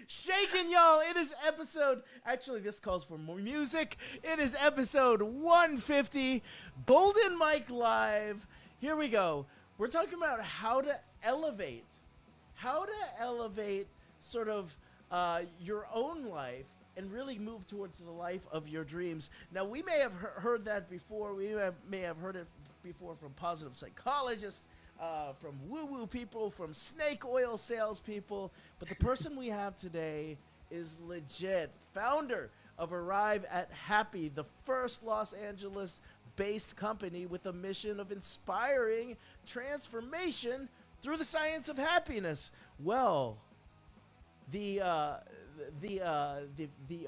Shaking, y'all. It is episode. Actually, this calls for more music. It is episode 150, Golden Mike Live. Here we go. We're talking about how to elevate sort of your own life and really move towards the life of your dreams. Now, we may have heard that before. May have heard it before from positive psychologists, from woo-woo people, from snake oil salespeople. But the person we have today is legit. Founder of Arrive at Happy, the first Los Angeles-based company with a mission of inspiring transformation through the science of happiness. Well, the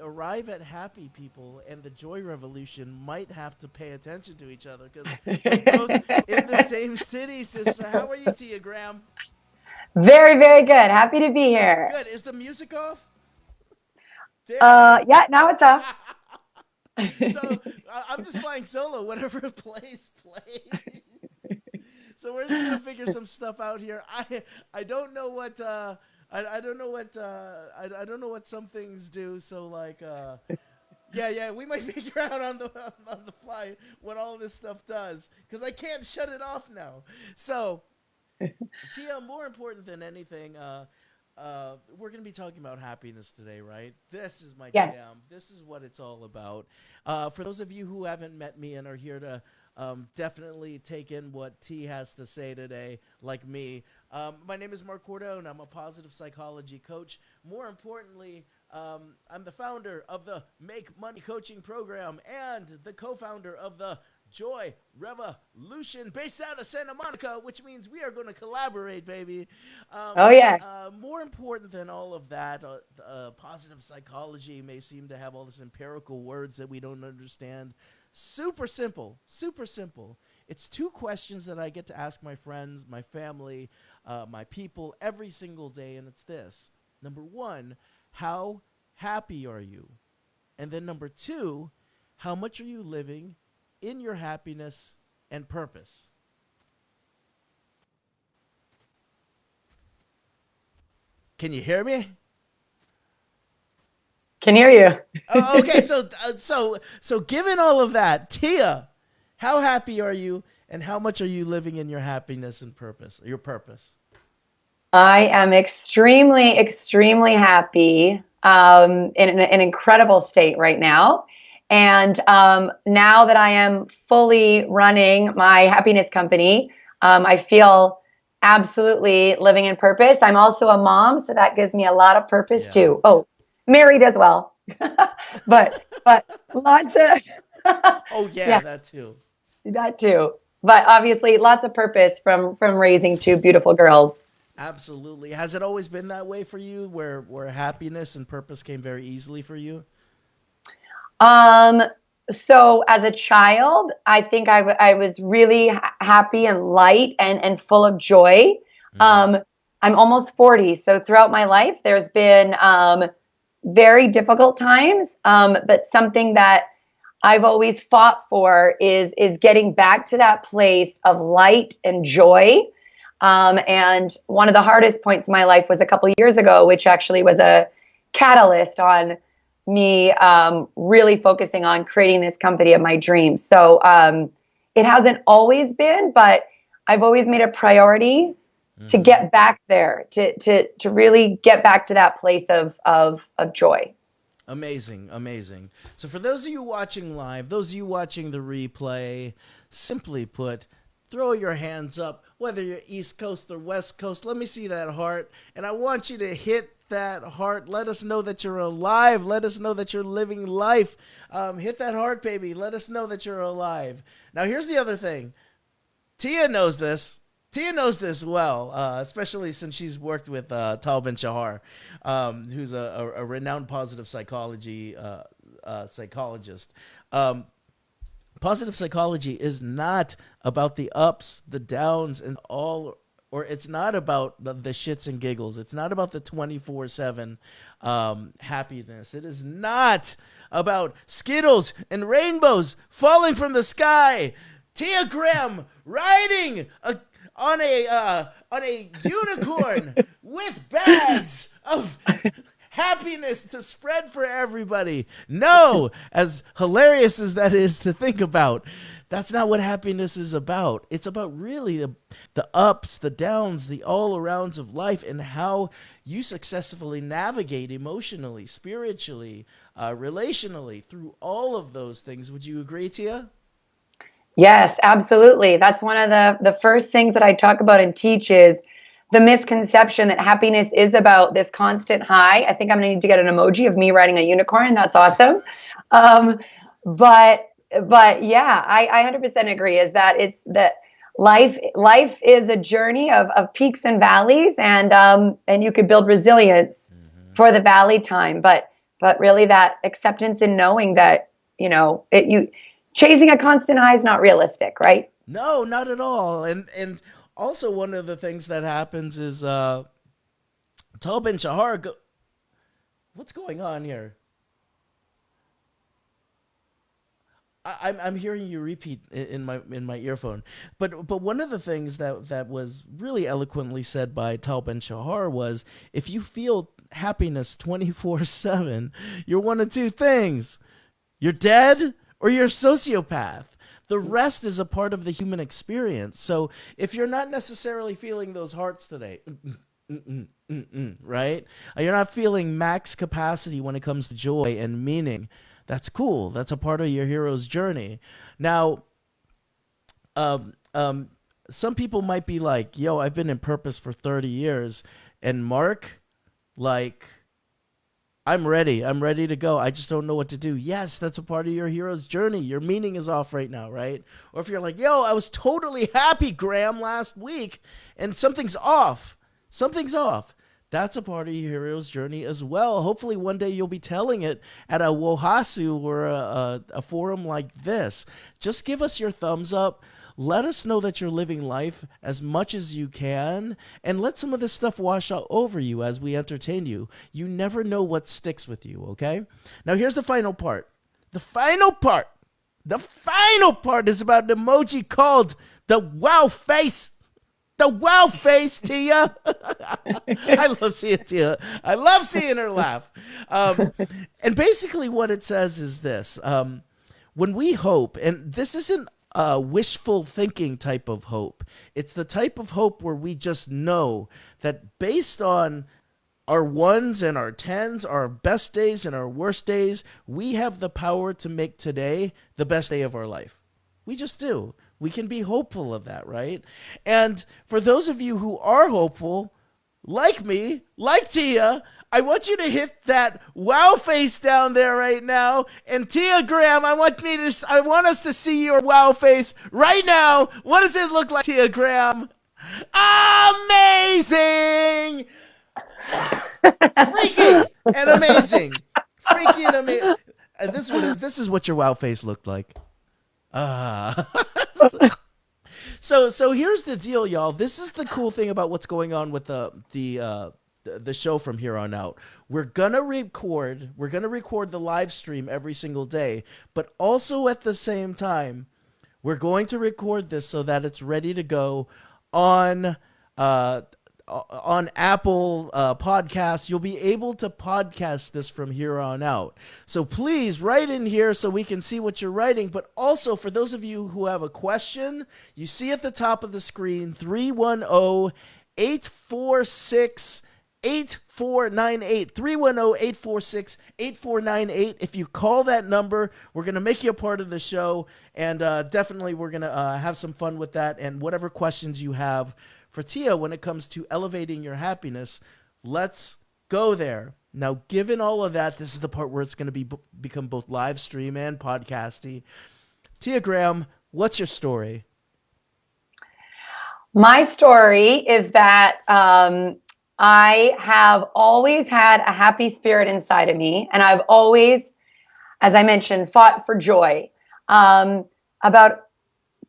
Arrive at Happy people and the Joy Revolution might have to pay attention to each other because we're both in the same city, sister. How are you, Tia Graham? Very, very good. Happy to be here. Good. Is the music off? There it Yeah, now it's off. is. So I'm just flying solo. Whatever plays, plays. So we're just gonna figure some stuff out here. I don't know what I don't know what I don't know what some things do. So like yeah, we might figure out on the fly what all this stuff does because I can't shut it off now. So Tia, more important than anything, we're going to be talking about happiness today, right? This is my Yes. jam. This is what it's all about. For those of you who haven't met me and are here to definitely take in what T has to say today, like me, my name is Mark Cordone. I'm a positive psychology coach. More importantly, I'm the founder of the Make Money Coaching Program and the co-founder of the Joy Revolution, based out of Santa Monica, which means we are going to collaborate, baby. Oh, yeah. More important than all of that, positive psychology may seem to have all this empirical words that we don't understand. Super simple, super simple. It's two questions that I get to ask my friends, my family, my people every single day, and it's this. Number one, how happy are you? And then number two, how much are you living in your happiness and purpose? Can you hear me? Can hear you. Okay, so given all of that, Tia, how happy are you, and how much are you living in your happiness and purpose, your purpose? I am extremely, extremely happy, in an incredible state right now. And now that I am fully running my happiness company, I feel absolutely living in purpose. I'm also a mom, so that gives me a lot of purpose Yeah. too. Oh, married as well, but lots of Oh yeah, yeah, that too. that too. But obviously, lots of purpose from raising two beautiful girls. Absolutely. Has it always been that way for you, where happiness and purpose came very easily for you? Um, so as a child, I think I was really happy and light and full of joy. Mm-hmm. Um, I'm almost 40, so throughout my life, there's been very difficult times, but something that I've always fought for is getting back to that place of light and joy. And one of the hardest points in my life was a couple years ago, which actually was a catalyst on me really focusing on creating this company of my dreams. So it hasn't always been, but I've always made a priority to Mm-hmm. get back there, to really get back to that place of joy. Amazing, amazing. So for those of you watching live, those of you watching the replay, simply put, throw your hands up, whether you're East Coast or West Coast. Let me see that heart. And I want you to hit that heart. Let us know that you're alive. Let us know that you're living life. Hit that heart, baby. Let us know that you're alive. Now, here's the other thing. Tia knows this. Tia knows this well, especially since she's worked with Tal Ben-Shahar, who's a renowned positive psychology psychologist. Positive psychology is not about the ups, the downs, and all, or it's not about the shits and giggles. It's not about the 24/7 happiness. It is not about Skittles and rainbows falling from the sky. Tia Graham riding on a unicorn with bags of happiness to spread for everybody. No, as hilarious as that is to think about, that's not what happiness is about. It's about really the ups, the downs, the all-arounds of life, and how you successfully navigate emotionally, spiritually, relationally, through all of those things. Would you agree, Tia? Yes, absolutely. That's one of the first things that I talk about and teach is the misconception that happiness is about this constant high. I think I'm gonna need to get an emoji of me riding a unicorn. That's awesome. Um, but yeah, I 100% agree. Is that it's that life is a journey of peaks and valleys, and you could build resilience for the valley time, but really that acceptance and knowing that you chasing a constant high is not realistic, right? No, not at all. And also one of the things that happens is Tal Ben-Shahar what's going on here? I'm hearing you repeat in my earphone, but one of the things that was really eloquently said by Tal Ben-Shahar was, if you feel happiness 24/7, you're one of two things: you're dead or you're a sociopath. The rest is a part of the human experience. So if you're not necessarily feeling those hearts today, right? You're not feeling max capacity when it comes to joy and meaning. That's cool. That's a part of your hero's journey. Now, some people might be like, yo, I've been in purpose for 30 years. And Mark, like, I'm ready. I'm ready to go. I just don't know what to do. Yes, that's a part of your hero's journey. Your meaning is off right now, right? Or if you're like, yo, I was totally happy, Graham, last week, and something's off. Something's off. That's a part of your hero's journey as well. Hopefully one day you'll be telling it at a Wohasu or a forum like this. Just give us your thumbs up. Let us know that you're living life as much as you can, and let some of this stuff wash out over you as we entertain you. You never know what sticks with you, okay? Now here's the final part. The final part is about an emoji called the wow face. The wow face, Tia. I love seeing Tia. I love seeing her laugh. And basically what it says is this. When we hope, and this isn't wishful thinking type of hope. It's the type of hope where we just know that based on our ones and our tens, our best days and our worst days, we have the power to make today the best day of our life. We just do. We can be hopeful of that, right? And for those of you who are hopeful, like me, like Tia, I want you to hit that wow face down there right now. And Tia Graham, I want us to see your wow face right now. What does it look like, Tia Graham? Amazing! Freaky and amazing. Freaky and amazing. This is what your wow face looked like. So here's the deal, y'all. This is the cool thing about what's going on with the show from here on out. We're gonna record the live stream every single day, but also at the same time, we're going to record this so that it's ready to go on Apple Podcasts. You'll be able to podcast this from here on out. So please write in here so we can see what you're writing. But also, for those of you who have a question, you see at the top of the screen 310-846-8498. 310-846-8498. If you call that number, we're going to make you a part of the show, and definitely we're going to have some fun with that. And whatever questions you have for Tia when it comes to elevating your happiness, let's go there. Now, given all of that, this is the part where it's going to become both live stream and podcasty. Tia Graham, what's your story? My story is that I have always had a happy spirit inside of me, and I've always, as I mentioned, fought for joy. About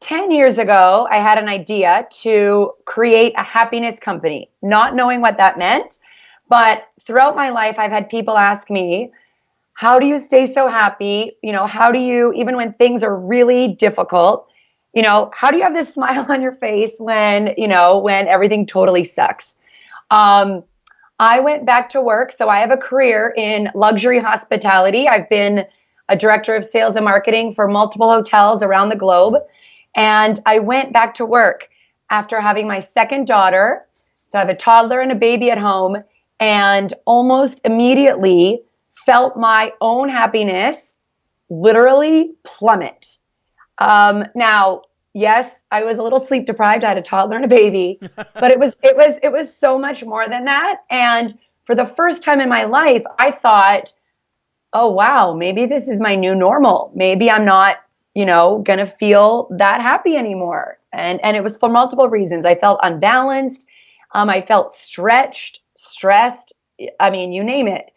10 years ago, I had an idea to create a happiness company, not knowing what that meant. But throughout my life, I've had people ask me, how do you stay so happy? How do you, even when things are really difficult, how do you have this smile on your face when everything totally sucks? I went back to work. So I have a career in luxury hospitality. I've been a director of sales and marketing for multiple hotels around the globe. And I went back to work after having my second daughter. So I have a toddler and a baby at home, and almost immediately felt my own happiness literally plummet. Now, yes, I was a little sleep deprived. I had a toddler and a baby, but it was so much more than that. And for the first time in my life, I thought, oh wow, maybe this is my new normal. Maybe I'm not, gonna feel that happy anymore. And it was for multiple reasons. I felt unbalanced. I felt stretched, stressed. I mean, you name it.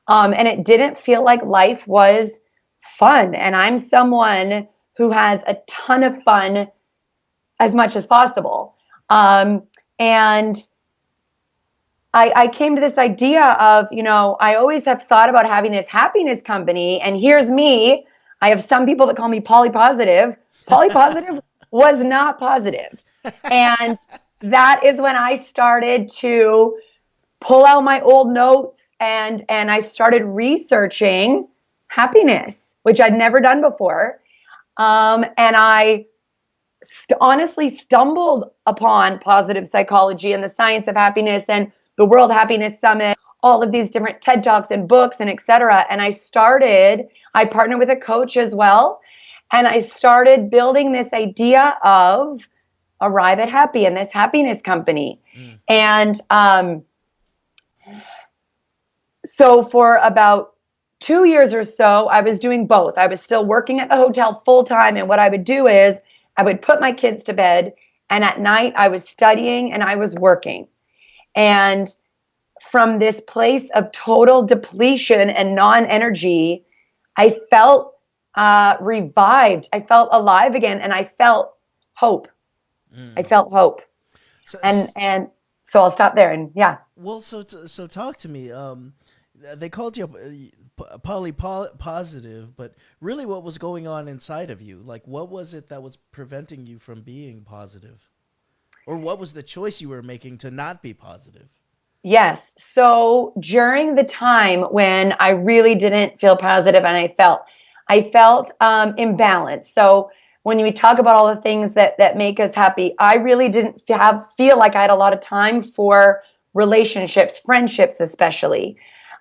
And it didn't feel like life was fun. And I'm someone who has a ton of fun as much as possible. And I came to this idea of, I always have thought about having this happiness company. And here's me. I have some people that call me polypositive. Polypositive was not positive. And that is when I started to pull out my old notes and I started researching happiness, which I'd never done before. And I honestly stumbled upon positive psychology and the science of happiness and the World Happiness Summit, all of these different TED Talks and books and et cetera. And I partnered with a coach as well. And I started building this idea of Arrive at Happy and this happiness company. And so for about 2 years or so, I was doing both. I was still working at the hotel full time. And what I would do is I would put my kids to bed, and at night I was studying and I was working. And from this place of total depletion and non-energy, I felt revived. I felt alive again, and I felt hope. I felt hope. So, And so I'll stop there. And yeah. well, so talk to me. They called you positive, but really, what was going on inside of you? Like, what was it that was preventing you from being positive, or what was the choice you were making to not be positive? Yes. So during the time when I really didn't feel positive and I felt imbalanced. So when we talk about all the things that make us happy, I really didn't feel like I had a lot of time for relationships, friendships, especially.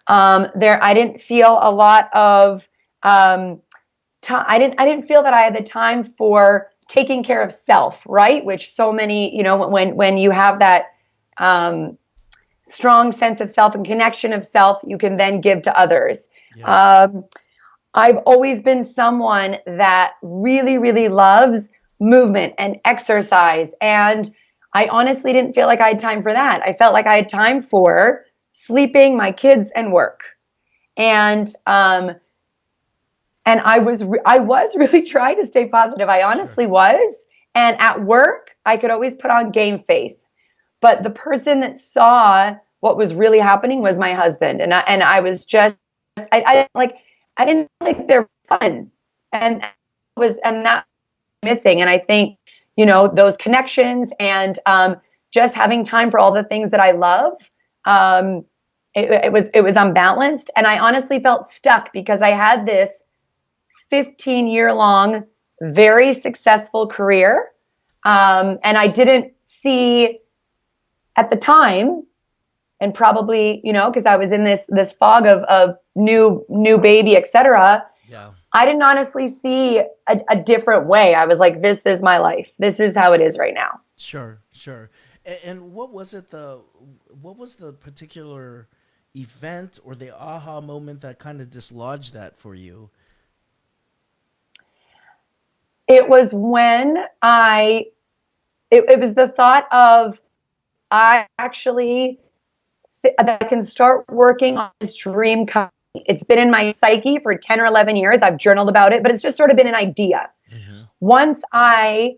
I didn't feel a lot of time. I didn't feel that I had the time for taking care of self, right? Which so many, when you have that strong sense of self and connection of self, you can then give to others. Yeah. I've always been someone that really, really loves movement and exercise. And I honestly didn't feel like I had time for that. I felt like I had time for sleeping, my kids, and work. And I was really trying to stay positive. I honestly was. And at work, I could always put on game face. But the person that saw what was really happening was my husband. And I was just, I didn't like they're fun. And that was missing. And I think, those connections and just having time for all the things that I love, it was unbalanced. And I honestly felt stuck because I had this 15-year-long, very successful career. And I didn't see at the time, and probably, because I was in this fog of new baby, et cetera. Yeah. I didn't honestly see a different way. I was like, this is my life. This is how it is right now. Sure. And what was the particular event or the aha moment that kind of dislodged that for you? It was when it was the thought of, I can start working on this dream company. It's been in my psyche for 10 or 11 years. I've journaled about it, but it's just sort of been an idea. Mm-hmm. Once I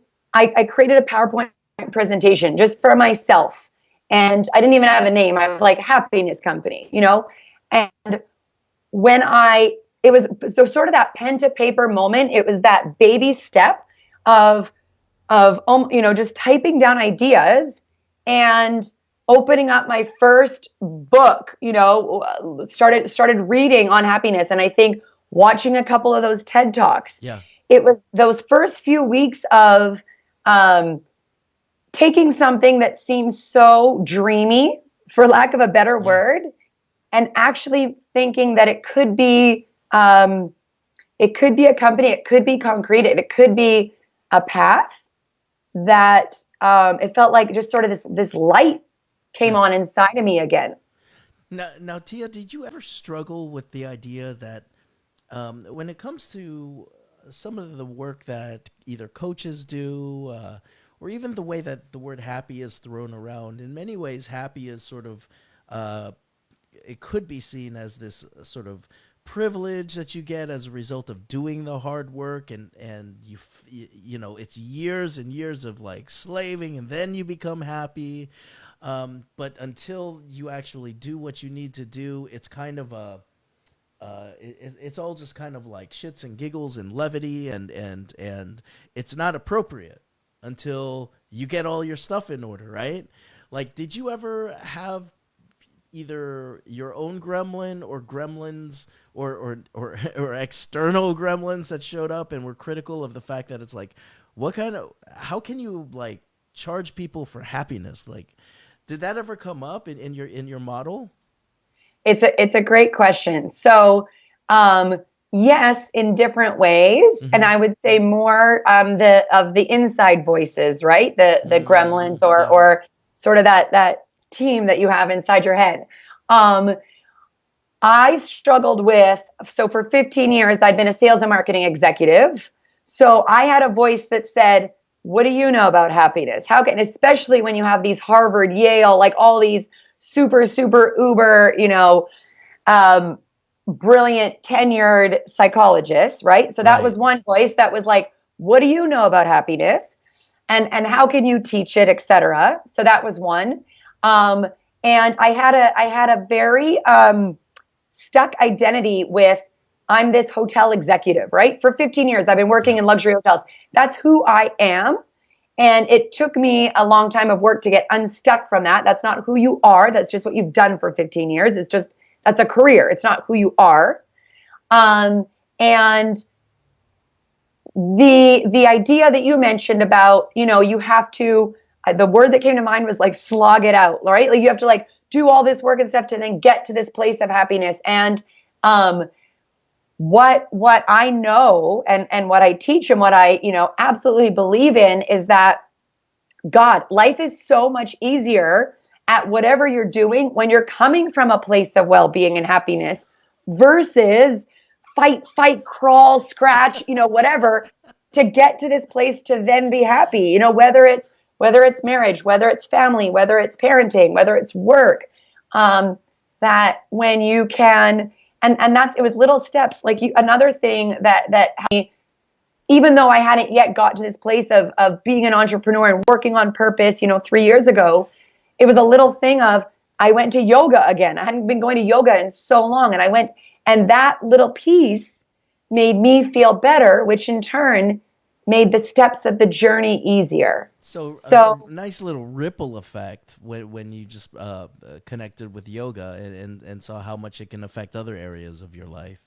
created a PowerPoint presentation just for myself, and I didn't even have a name. I was like, happiness company, and when it was so sort of that pen to paper moment, it was that baby step of just typing down ideas. And opening up my first book, started reading on happiness. And I think watching a couple of those TED Talks, Yeah. it was those first few weeks of taking something that seems so dreamy, for lack of a better word, and actually thinking that it could be a company, it could be concrete, it could be a path that it felt like just sort of this light came Yeah. on inside of me again. Now, Tia, did you ever struggle with the idea that when it comes to some of the work that either coaches do, or even the way that the word happy is thrown around, in many ways, happy is sort of, it could be seen as this sort of privilege that you get as a result of doing the hard work, and you know, it's years and years of like slaving, and then you become happy. But until you actually do what you need to do, it's kind of a it's all just kind of like shits and giggles and levity, and it's not appropriate until you get all your stuff in order, right? Like, did you ever have either your own gremlin or gremlins or external gremlins that showed up and were critical of the fact that it's like, how can you like charge people for happiness? Like, did that ever come up in your model? It's a great question. So, yes, in different ways, and Mm-hmm. I would say more the inside voices, right? The gremlins Yeah. or sort of that team that you have inside your head. Um, I struggled with, so for 15 years, I've been a sales and marketing executive. So I had a voice that said, what do you know about happiness? How can, especially when you have these Harvard, Yale, like all these super, super uber, um, brilliant tenured psychologists, right? So that Right. was one voice that was like, what do you know about happiness? And how can you teach it, et cetera? So that was one. Um, and I had a very, stuck identity with I'm this hotel executive, right? For 15 years, I've been working Yeah. in luxury hotels. That's who I am. And it took me a long time of work to get unstuck from that. That's not who you are. That's just what you've done for 15 years. It's just, that's a career. It's not who you are. And the idea that you mentioned about, you have to, the word that came to mind was like slog it out, right? Like you have to like do all this work and stuff to then get to this place of happiness. And what I know and what I teach and what I, absolutely believe in is that God, life is so much easier at whatever you're doing when you're coming from a place of well-being and happiness versus fight, crawl, scratch, whatever to get to this place to then be happy. Whether it's marriage, whether it's family, whether it's parenting, whether it's work, that when you can, and it was little steps. Like another thing that even though I hadn't yet got to this place of being an entrepreneur and working on purpose, 3 years ago, it was a little thing of I went to yoga again. I hadn't been going to yoga in so long. And I went, and that little piece made me feel better, which in turn made the steps of the journey easier. So So a nice little ripple effect when you just connected with yoga and saw how much it can affect other areas of your life.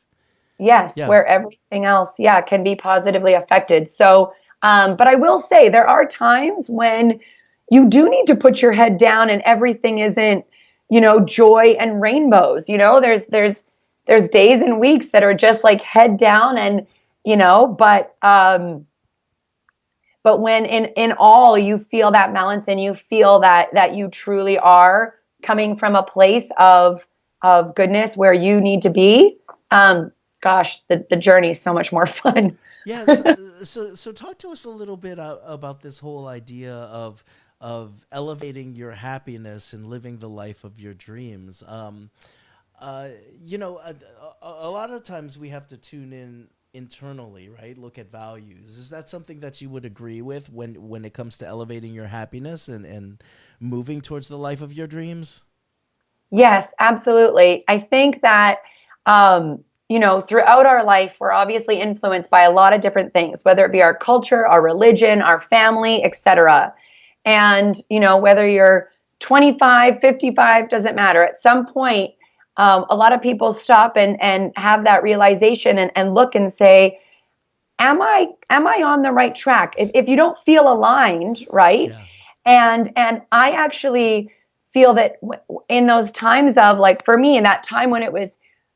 yes, Yeah. where everything else, yeah, can be positively affected. So, but I will say there are times when you do need to put your head down and everything isn't, joy and rainbows. There's days and weeks that are just like head down and, but when in all you feel that balance and you feel that you truly are coming from a place of goodness where you need to be, gosh, the journey is so much more fun. Yeah. So talk to us a little bit about this whole idea of elevating your happiness and living the life of your dreams. You know, a lot of times we have to tune in internally, right? Look at values. Is that something that you would agree with when it comes to elevating your happiness and moving towards the life of your dreams? Yes, absolutely. I think that, throughout our life, we're obviously influenced by a lot of different things, whether it be our culture, our religion, our family, etc. And, whether you're 25, 55, doesn't matter. At some point, a lot of people stop and have that realization and look and say, am I on the right track? If you don't feel aligned, right? Yeah. And I actually feel that in those times of, like, for me, in that time when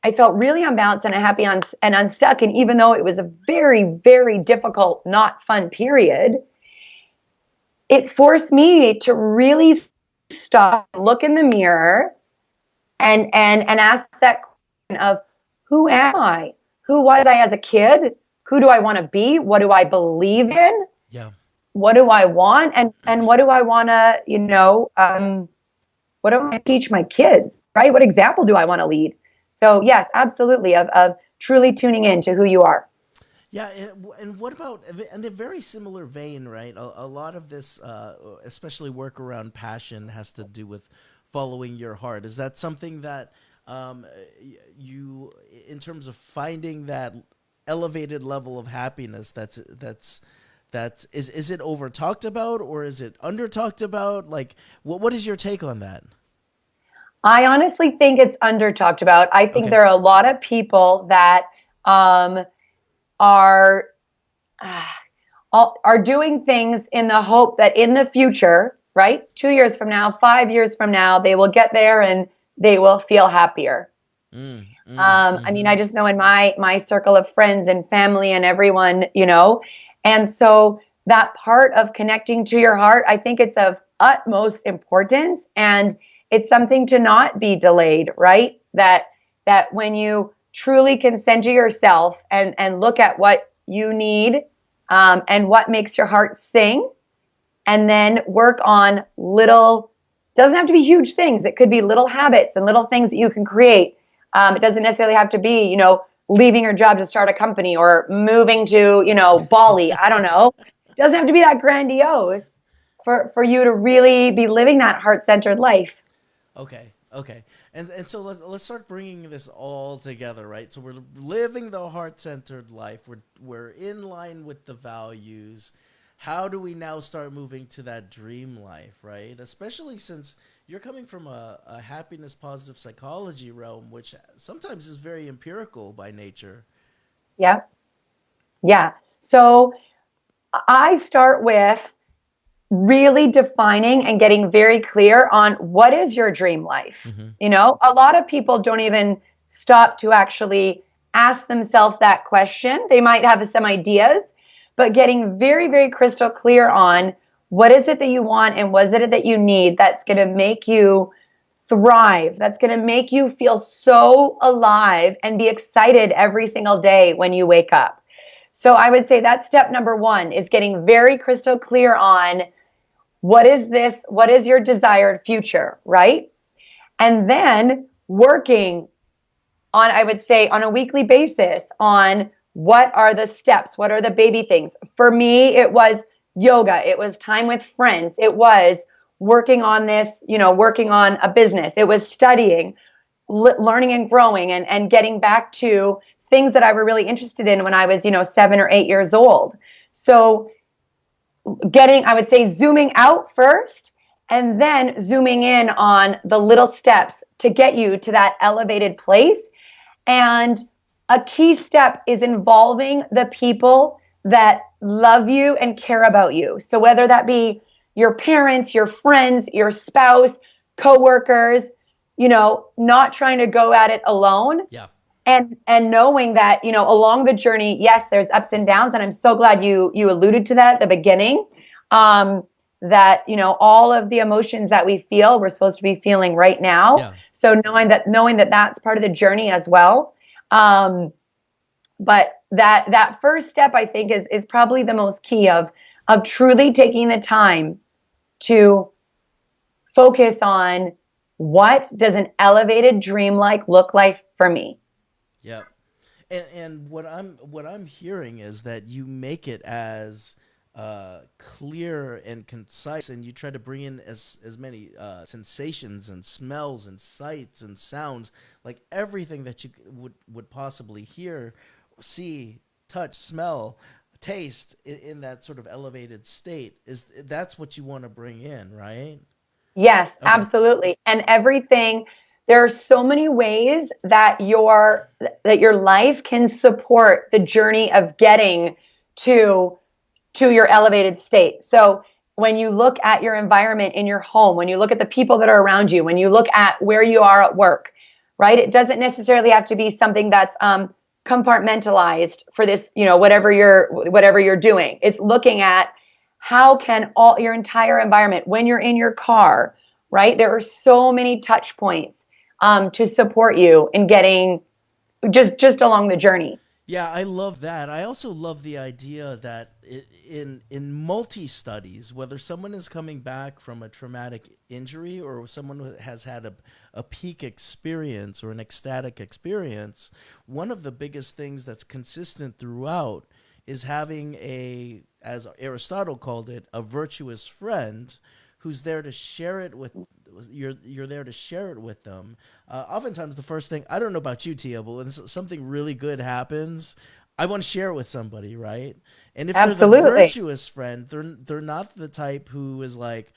I felt really unbalanced and unhappy and unstuck. And even though it was a very, very difficult, not fun period, it forced me to really stop, look in the mirror, and ask that question of, who am I? Who was I as a kid? Who do I want to be? What do I believe in? Yeah. What do I want? And what do I want to, what do I want to teach my kids, right? What example do I want to lead? So yes, absolutely, of truly tuning in to who you are. Yeah, and what about in a very similar vein, right? A lot of this, especially work around passion, has to do with following your heart. Is that something that you, in terms of finding that elevated level of happiness, is it over talked about or is it under talked about? Like, what is your take on that? I honestly think it's under talked about. I think Okay. there are a lot of people that um, are ah, are doing things in the hope that in the future, right, 2 years from now, 5 years from now, they will get there and they will feel happier. I mean, I Mm-hmm. just know in my circle of friends and family and everyone, and so that part of connecting to your heart, I think it's of utmost importance, and it's something to not be delayed, right? That when you truly can center yourself and look at what you need, and what makes your heart sing, and then work on little, doesn't have to be huge things. It could be little habits and little things that you can create. It doesn't necessarily have to be, leaving your job to start a company or moving to, Bali. I don't know. It doesn't have to be that grandiose for you to really be living that heart-centered life. Okay, okay, and so let's start bringing this all together, right? So we're living the heart centered life. We're in line with the values. How do we now start moving to that dream life, right? Especially since you're coming from a happiness positive psychology realm, which sometimes is very empirical by nature. Yeah. Yeah. So I start with really defining and getting very clear on what is your dream life. Hmm. A lot of people don't even stop to actually ask themselves that question. They might have some ideas, but getting very, very crystal clear on what is it that you want and what is it that you need that's going to make you thrive, that's going to make you feel so alive and be excited every single day when you wake up. So I would say that's step number one, is getting very crystal clear on what is this? What is your desired future, right? And then working on, I would say, on a weekly basis on what are the steps? What are the baby things? For me, it was yoga. It was time with friends. It was working on this, working on a business. It was studying, learning and growing, and getting back to things that I were really interested in when I was, 7 or 8 years old. So I would say, zooming out first and then zooming in on the little steps to get you to that elevated place. And a key step is involving the people that love you and care about you. So whether that be your parents, your friends, your spouse, coworkers, not trying to go at it alone, Yeah. and knowing that, along the journey, yes, there's ups and downs, and I'm so glad you alluded to that at the beginning. um that, all of the emotions that we feel, we're supposed to be feeling right now. Yeah. So knowing that that's part of the journey as well. But that first step, I think, is probably the most key of truly taking the time to focus on, what does an elevated dream like look like for me. Yeah. And what I'm hearing is that you make it as clear and concise, and you try to bring in as many sensations and smells and sights and sounds, like everything that you would possibly hear, see, touch, smell, taste in that sort of elevated state. Is that's what you want to bring in, right? Yes, Okay. absolutely. And everything, there are so many ways that your life can support the journey of getting to your elevated state. So when you look at your environment in your home, when you look at the people that are around you, when you look at where you are at work, right? It doesn't necessarily have to be something that's compartmentalized for this, whatever you're doing. It's looking at how can all your entire environment, when you're in your car, right? There are so many touch points to support you in getting just along the journey. Yeah, I love that. I also love the idea that in multi studies, whether someone is coming back from a traumatic injury or someone who has had a peak experience or an ecstatic experience, one of the biggest things that's consistent throughout is having as Aristotle called it, a virtuous friend who's there to share it with. You're there to share it with them. Oftentimes, the first thing, I don't know about you, Tia, but when something really good happens, I want to share it with somebody, right? And if they're the Absolutely. virtuous friend, they're not the type who is like,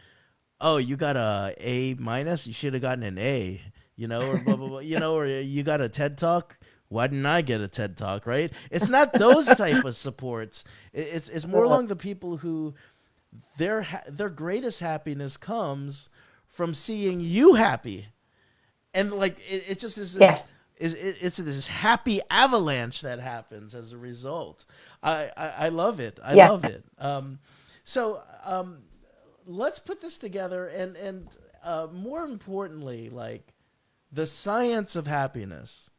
oh, you got a minus, you should have gotten an A, or blah blah blah, or you got a TED talk. Why didn't I get a TED talk, right? It's not those type of supports. It's more along the people who their greatest happiness comes from seeing you happy, and like it just is this Yes. it's this happy avalanche that happens as a result. I love it. I Yeah. love it. So let's put this together, and more importantly, like the science of happiness.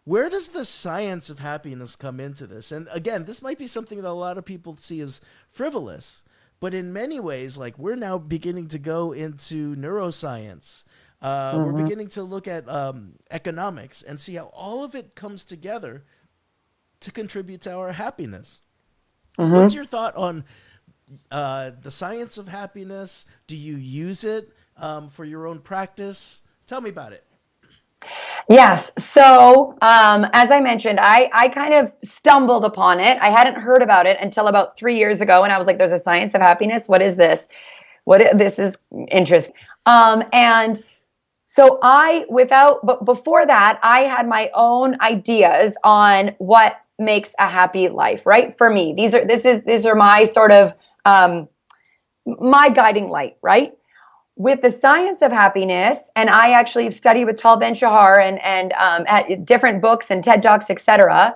Where does the science of happiness come into this? And again, this might be something that a lot of people see as frivolous, but in many ways, like we're now beginning to go into neuroscience. We're Hmm. beginning to look at economics and see how all of it comes together to contribute to our happiness. What's Hmm. your thought on the science of happiness? Do you use it for your own practice? Tell me about it. Yes. So, as I mentioned, I kind of stumbled upon it. I hadn't heard about it until about 3 years ago. And I was like, there's a science of happiness. What is this? This is interesting. And so but before that, I had my own ideas on what makes a happy life, right? For me, these are my sort of, my guiding light, right? With the science of happiness, and I actually studied with Tal Ben-Shahar and at different books and TED Talks, etc.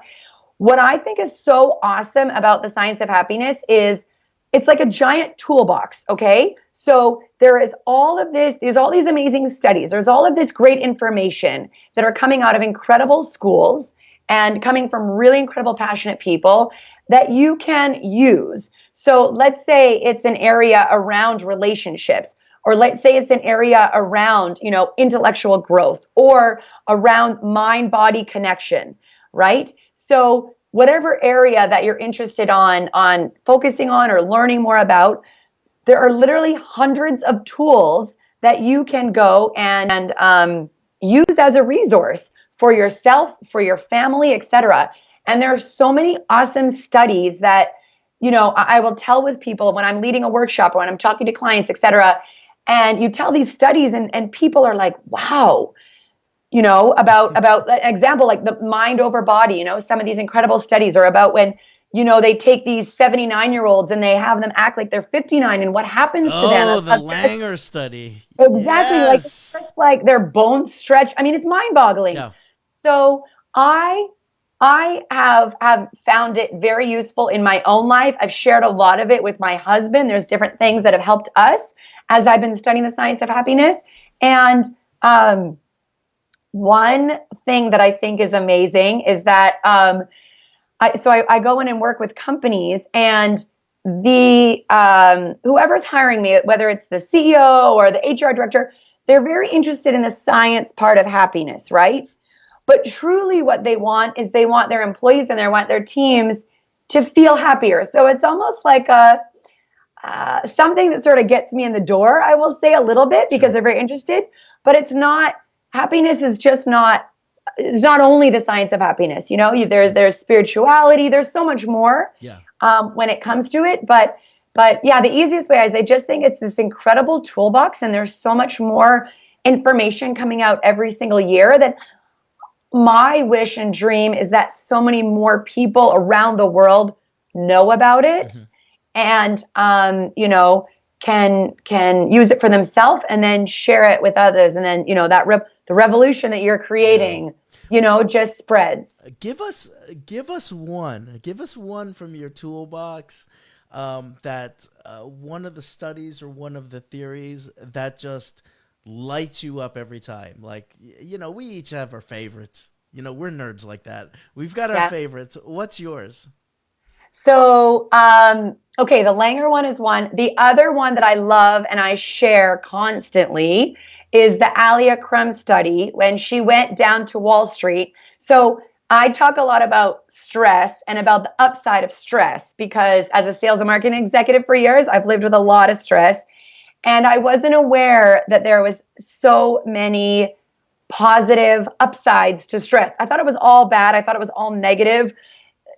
What I think is so awesome about the science of happiness is it's like a giant toolbox, okay? So there's all these amazing studies, there's all of this great information that are coming out of incredible schools and coming from really incredible, passionate people that you can use. So let's say it's an area around relationships, or let's say it's an area around, intellectual growth or around mind body connection, right? So whatever area that you're interested on focusing on or learning more about, there are literally hundreds of tools that you can go and use as a resource for yourself, for your family, etc. And there are so many awesome studies that I will tell with people when I'm leading a workshop or when I'm talking to clients, etc. And you tell these studies, and people are like, wow, about an example like the mind over body. Some of these incredible studies are about when they take these 79-year-olds and they have them act like they're 59, and what happens to them. Oh, the Langer study. Exactly, like it's Yes. just like their bones stretch. I mean, it's mind-boggling. Yeah. So I have found it very useful in my own life. I've shared a lot of it with my husband. There's different things that have helped us as I've been studying the science of happiness. And one thing that I think is amazing is that I go in and work with companies, and the whoever's hiring me, whether it's the CEO or the HR director, they're very interested in the science part of happiness, right? But truly, what they want is they want their employees and they want their teams to feel happier. So it's almost like a something that sort of gets me in the door, I will say, a little bit, because Sure. they're very interested. But it's not, happiness is just not, it's not only the science of happiness. There's Right. spirituality, there's so much more Yeah. when it comes to it. But But yeah, the easiest way is I just think it's this incredible toolbox, and there's so much more information coming out every single year that my wish and dream is that so many more people around the world know about it and, can use it for themselves and then share it with others. And then, the revolution that you're creating, just spreads. Give us one from your toolbox, that one of the studies or one of the theories that just lights you up every time. Like, we each have our favorites. We're nerds like that. We've got our favorites. What's yours? So, okay, the Langer one is one. The other one that I love and I share constantly is the Alia Crum study when she went down to Wall Street. So I talk a lot about stress and about the upside of stress because as a sales and marketing executive for years, I've lived with a lot of stress. And I wasn't aware that there was so many positive upsides to stress. I thought it was all bad. I thought it was all negative.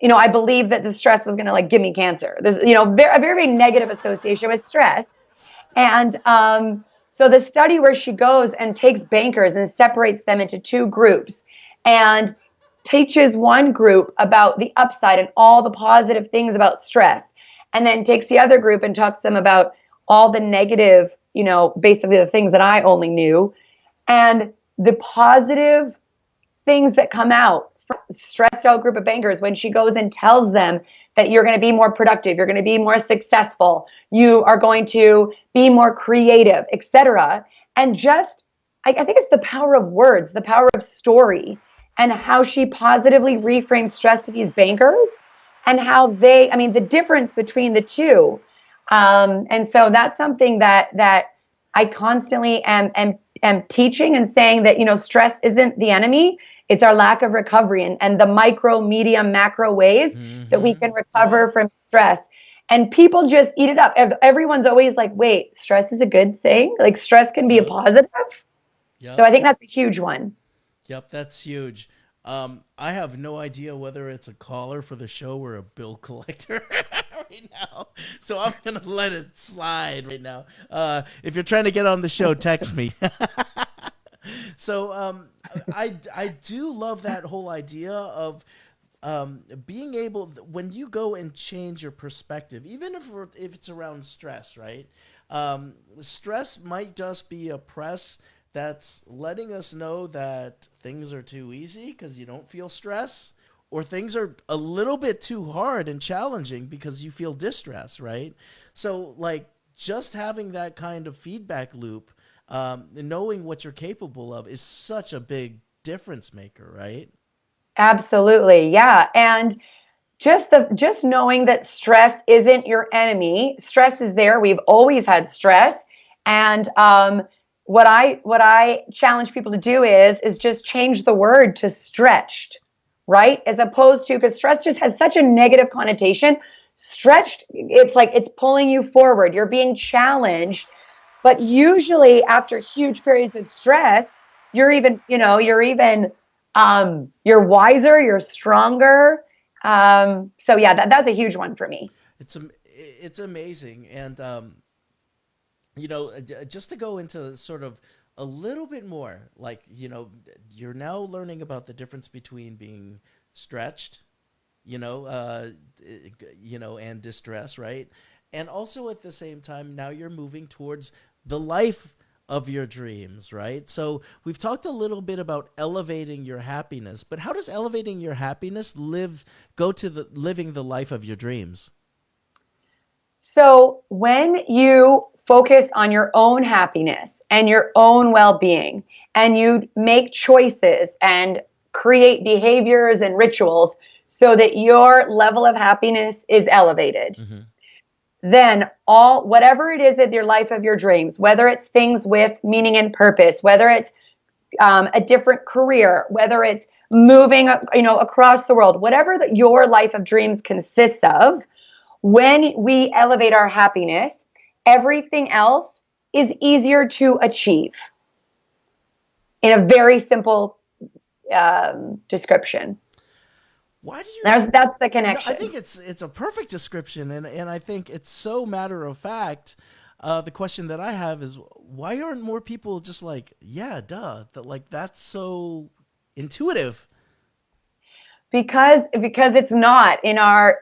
I believed that the stress was going to give me cancer. There's, a very, very negative association with stress. And so the study where she goes and takes bankers and separates them into two groups and teaches one group about the upside and all the positive things about stress, and then takes the other group and talks to them about all the negative, basically the things that I only knew, and the positive things that come out from a stressed out group of bankers when she goes and tells them that you're going to be more productive, you're going to be more successful, you are going to be more creative, etc. And just, I think it's the power of words, the power of story, and how she positively reframes stress to these bankers and how the difference between the two. And so that's something that I constantly am teaching and saying that, stress isn't the enemy. It's our lack of recovery and the micro, medium, macro ways that we can recover from stress. And people just eat it up. Everyone's always like, wait, stress is a good thing? Like stress can be a positive? Yep. So I think that's a huge one. Yep, that's huge. I have no idea whether it's a caller for the show or a bill collector right now. So I'm going to let it slide right now. If you're trying to get on the show, text me. So I do love that whole idea of being able, when you go and change your perspective, even if it's around stress, right? Stress might just be a press that's letting us know that things are too easy because you don't feel stress, or things are a little bit too hard and challenging because you feel distress, right? So just having that kind of feedback loop, knowing what you're capable of is such a big difference maker, right? Absolutely. Yeah. And just knowing that stress isn't your enemy. Stress is there. We've always had stress. And what I challenge people to do is just change the word to stretched, right? As opposed to, because stress just has such a negative connotation. Stretched, it's like it's pulling you forward. You're being challenged. But usually after huge periods of stress, you're wiser, you're stronger. So yeah, that's a huge one for me. It's amazing. And, just to go into sort of a little bit more, you're now learning about the difference between being stretched, and distress, right? And also at the same time, now you're moving towards the life of your dreams, right? So we've talked a little bit about elevating your happiness, but how does elevating your happiness go to living the life of your dreams? So when you focus on your own happiness and your own well-being, and you make choices and create behaviors and rituals so that your level of happiness is elevated, then whatever it is in your life of your dreams, whether it's things with meaning and purpose, whether it's a different career, whether it's moving, across the world, whatever your life of dreams consists of, when we elevate our happiness, everything else is easier to achieve. In a very simple description. Why do you? That's the No, I think connection. it's a perfect description, and I think it's so matter of fact. The question that I have is, why aren't more people just like, yeah, duh, that like that's so intuitive. Because it's not in our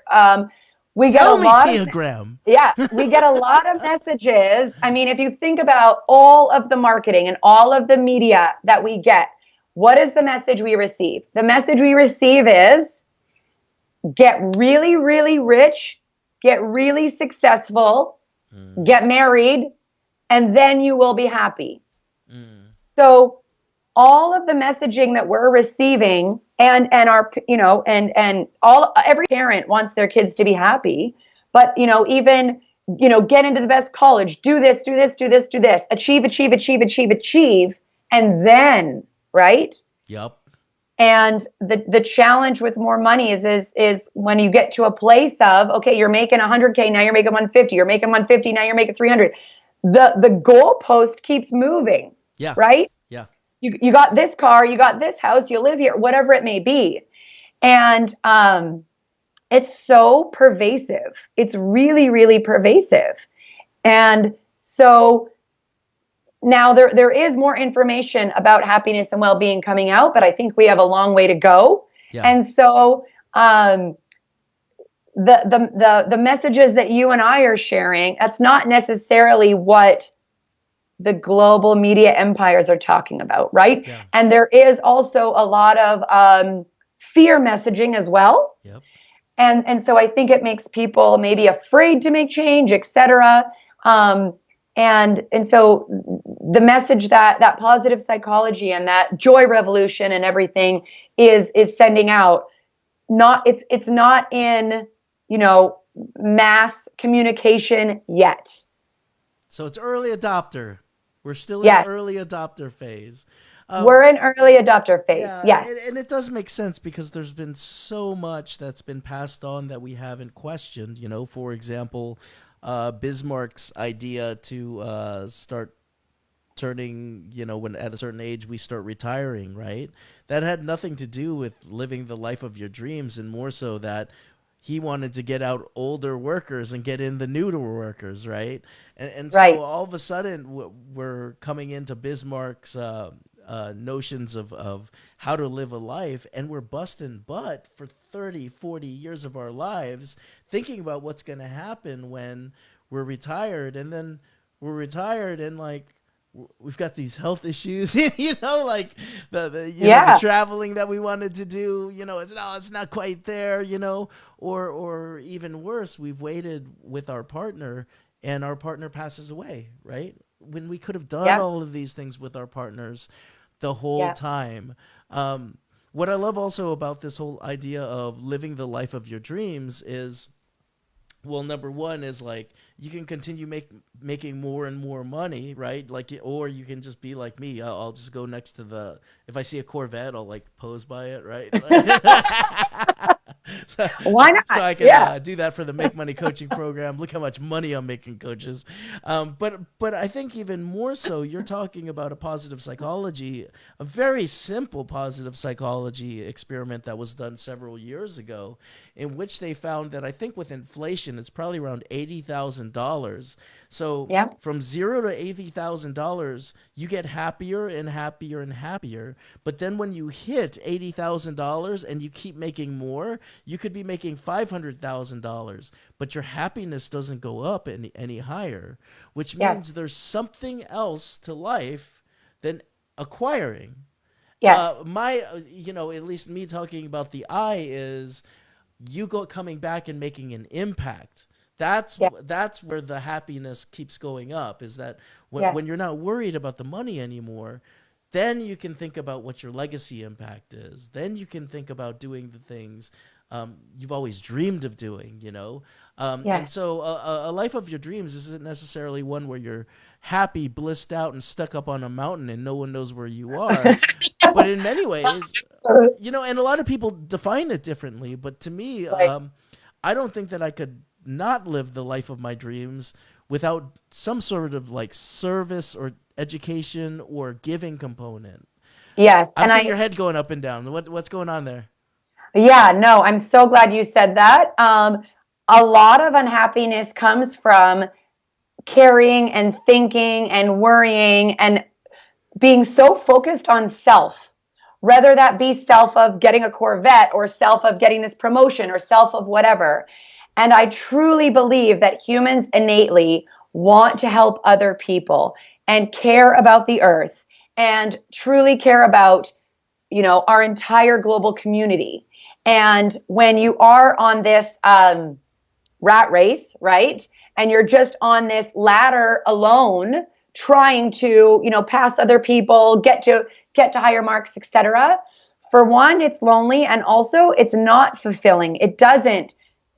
we get a Tell me, lot of Tia Graham. yeah, we get a lot of messages. I mean, if you think about all of the marketing and all of the media that we get, what is the message we receive? The message we receive is get really, really rich, get really successful, Mm, get married, and then you will be happy. mm, So all of the messaging that we're receiving and our and all every parent wants their kids to be happy, but even get into the best college, do this, do this, do this, do this, achieve, achieve, achieve, achieve, achieve, and then right. yep. And the challenge with more money is when you get to a place of, okay, you're making 100K, now you're making 150, you're making 150, now you're making 300. The goalpost keeps moving, Yeah. right? Yeah. You got this car, you got this house, you live here, whatever it may be. And it's so pervasive. It's really, really pervasive. And so now there is more information about happiness and well-being coming out, but I think we have a long way to go. Yeah. And so the messages that you and I are sharing, that's not necessarily what the global media empires are talking about, right? Yeah. And there is also a lot of fear messaging as well. Yep. And so I think it makes people maybe afraid to make change, etc. And so the message that positive psychology and that joy revolution and everything is sending out, not it's not in mass communication yet. So it's early adopter. We're still in Yes, early adopter phase. we're in early adopter phase. Yeah, Yes. and it does make sense because there's been so much that's been passed on that we haven't questioned. For example, Bismarck's idea to start turning, when at a certain age we start retiring, right? That had nothing to do with living the life of your dreams, and more so that he wanted to get out older workers and get in the newer workers, right? And so Right. all of a sudden we're coming into Bismarck's notions of how to live a life, and we're busting butt for 30, 40 years of our lives thinking about what's going to happen when we're retired, and then we're retired and like we've got these health issues, like the Yeah. traveling that we wanted to do, it's not quite there, or even worse, we've waited with our partner and our partner passes away, right? When we could have done Yeah. all of these things with our partners the whole Yeah. time. What I love also about this whole idea of living the life of your dreams is, well, number one is like you can continue making more and more money, right? Like, or you can just be like me. I'll just go next to the. If I see a Corvette, I'll like pose by it, right? so, Why so not? I can Yeah. do that for the Make Money coaching program. Look how much money I'm making, coaches. But I think even more so, you're talking about a positive psychology, a very simple positive psychology experiment that was done several years ago, in which they found that I think with inflation, it's probably around $80,000. So Yeah. from $0 to $80,000, you get happier and happier and happier. But then when you hit $80,000 and you keep making more, you could be making $500,000, but your happiness doesn't go up any higher, which Yes. means there's something else to life than acquiring. Yes. At least me talking about the I is you go coming back and making an impact. That's Yeah. that's where the happiness keeps going up. Is that when Yes. you're not worried about the money anymore, then you can think about what your legacy impact is. Then you can think about doing the things you've always dreamed of doing. And Yes. so a life of your dreams isn't necessarily one where you're happy, blissed out, and stuck up on a mountain and no one knows where you are. But in many ways, and a lot of people define it differently. But to me, Right. I don't think that I could not live the life of my dreams without some sort of like service or education or giving component. Yes. I'm And seeing I your head going up and down. What's going on there? Yeah, no, I'm so glad you said that. A lot of unhappiness comes from carrying and thinking and worrying and being so focused on self, whether that be self of getting a Corvette or self of getting this promotion or self of whatever. And I truly believe that humans innately want to help other people and care about the earth and truly care about, our entire global community. And when you are on this rat race, right? And you're just on this ladder alone, trying to, pass other people, get to higher marks, etc. For one, it's lonely, and also it's not fulfilling. It doesn't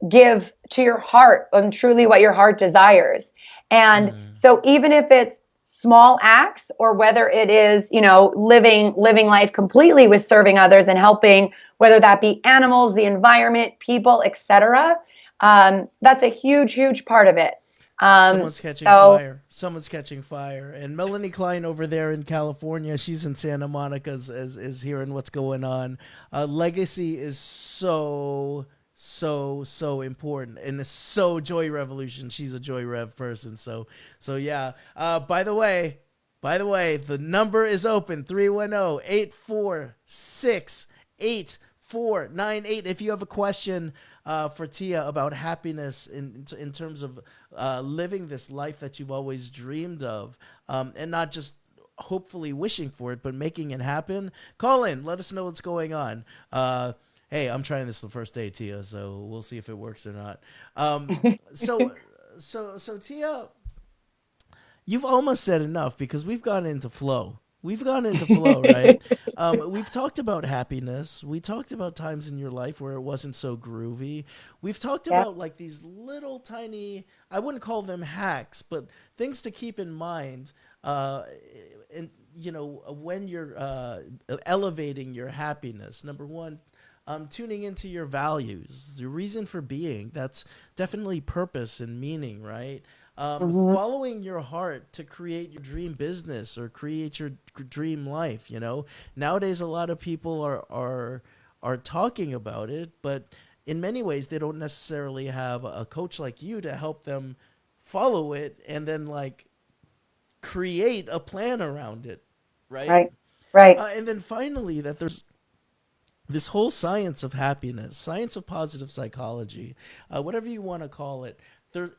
give to your heart and truly what your heart desires. And so even if it's small acts, or whether it is, living life completely with serving others and helping, whether that be animals, the environment, people, etc., that's a huge, huge part of it. Someone's catching So fire. Someone's catching fire. And Melanie Klein over there in California, she's in Santa Monica, is hearing what's going on. Legacy is so important, and it's so Joy Revolution. She's a Joy Rev person. So yeah. By the way, the number is open, 310-846-8498. If you have a question for Tia about happiness in terms of living this life that you've always dreamed of, and not just hopefully wishing for it, but making it happen, call in. Let us know what's going on. Hey, I'm trying this the first day, Tia, so we'll see if it works or not. So Tia, you've almost said enough, because we've gone into flow. We've gone into flow, right? We've talked about happiness. We talked about times in your life where it wasn't so groovy. We've talked yeah, about like these little tiny, I wouldn't call them hacks, but things to keep in mind. And when you're elevating your happiness, number one, tuning into your values, the reason for being. That's definitely purpose and meaning, right? hmm Following your heart to create your dream business or create your dream life. Nowadays a lot of people are talking about it, but in many ways they don't necessarily have a coach like you to help them follow it and then like create a plan around it, right? right, right, And then finally, that there's this whole science of happiness, science of positive psychology, whatever you want to call it.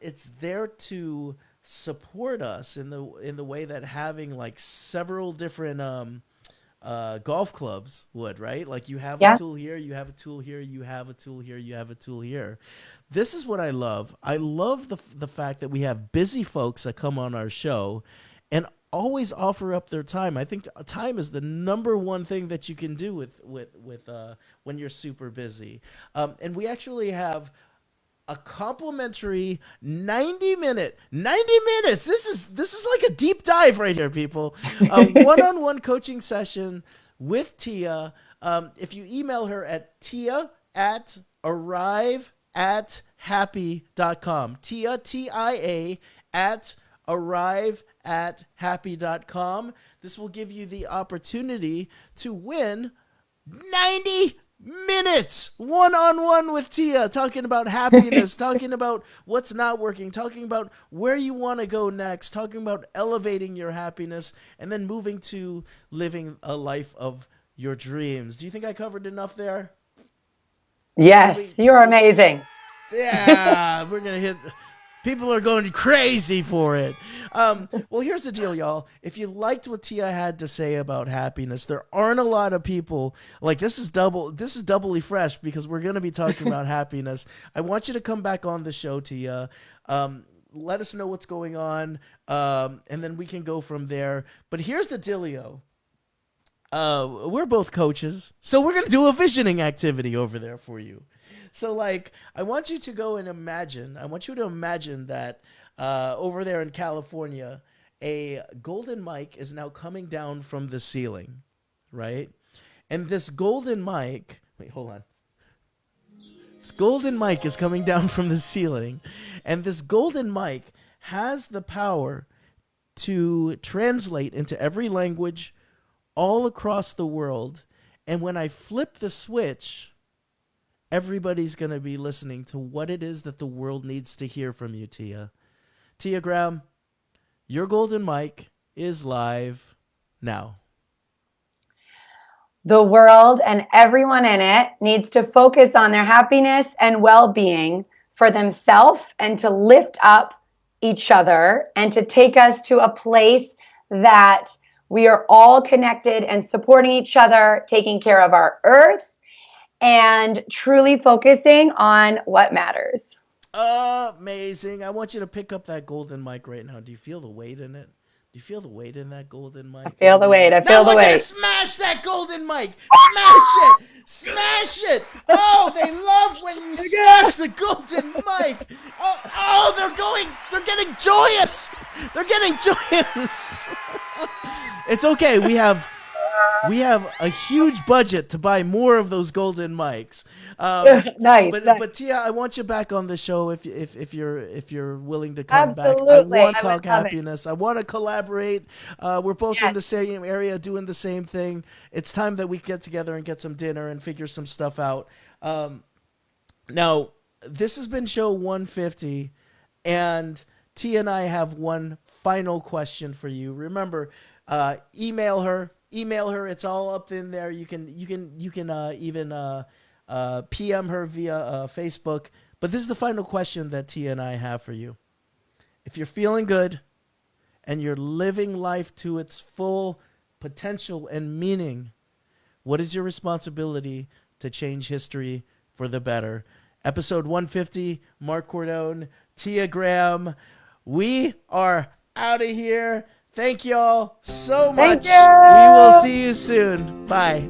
It's there to support us in the way that having like several different golf clubs would, right? Like you have a yeah, tool here, you have a tool here, you have a tool here, you have a tool here. This is what I love. I love the fact that we have busy folks that come on our show and always offer up their time. I think time is the number one thing that you can do with when you're super busy. And we actually have a complimentary 90 minutes. This is like a deep dive right here, people. A one-on-one coaching session with Tia. If you email her at tia at arrive at happy.com, Tia, TIA at arrive at happy.com. This will give you the opportunity to win 90 minutes one-on-one with Tia, talking about happiness, talking about what's not working, talking about where you want to go next, talking about elevating your happiness, and then moving to living a life of your dreams. Do you think I covered enough there? Did we? yes, you're amazing. Yeah, we're gonna hit. People are going crazy for it. Well, here's the deal, y'all. If you liked what Tia had to say about happiness, there aren't a lot of people like this. Is doubly fresh because we're going to be talking about happiness. I want you to come back on the show, Tia. Let us know what's going on, and then we can go from there. But here's the dealio. We're both coaches, so we're going to do a visioning activity over there for you. So, like, I want you to go and imagine. I want you to imagine that over there in California, a golden mic is now coming down from the ceiling, right? And this golden mic, wait, hold on. This golden mic is coming down from the ceiling, and this golden mic has the power to translate into every language all across the world. And when I flip the switch, everybody's going to be listening to what it is that the world needs to hear from you, Tia. Tia Graham, your golden mic is live now. The world and everyone in it needs to focus on their happiness and well-being for themselves and to lift up each other and to take us to a place that we are all connected and supporting each other, taking care of our earth, and truly focusing on what matters. Amazing. I want you to pick up that golden mic right now. Do you feel the weight in it? Do you feel the weight in that golden mic? I feel the weight. I feel the weight. I want you to smash that golden mic. Smash it. Smash it. Oh, they love when you smash the golden mic. Oh, they're getting joyous. They're getting joyous. It's okay. We have a huge budget to buy more of those golden mics. Nice. But Tia, I want you back on the show if you're willing to come Absolutely. back. I want to talk would love happiness. I want to collaborate. We're both in the same area doing the same thing. It's time that we get together and get some dinner and figure some stuff out. Now, this has been show 150, and Tia and I have one final question for you. Remember, email her. It's all up in there. You can even PM her via Facebook. But this is the final question that Tia and I have for you. If you're feeling good and you're living life to its full potential and meaning, what is your responsibility to change history for the better? Episode 150, Mark Cordone, Tia Graham. We are out of here. Thank y'all so much. Thank you. We will see you soon. Bye.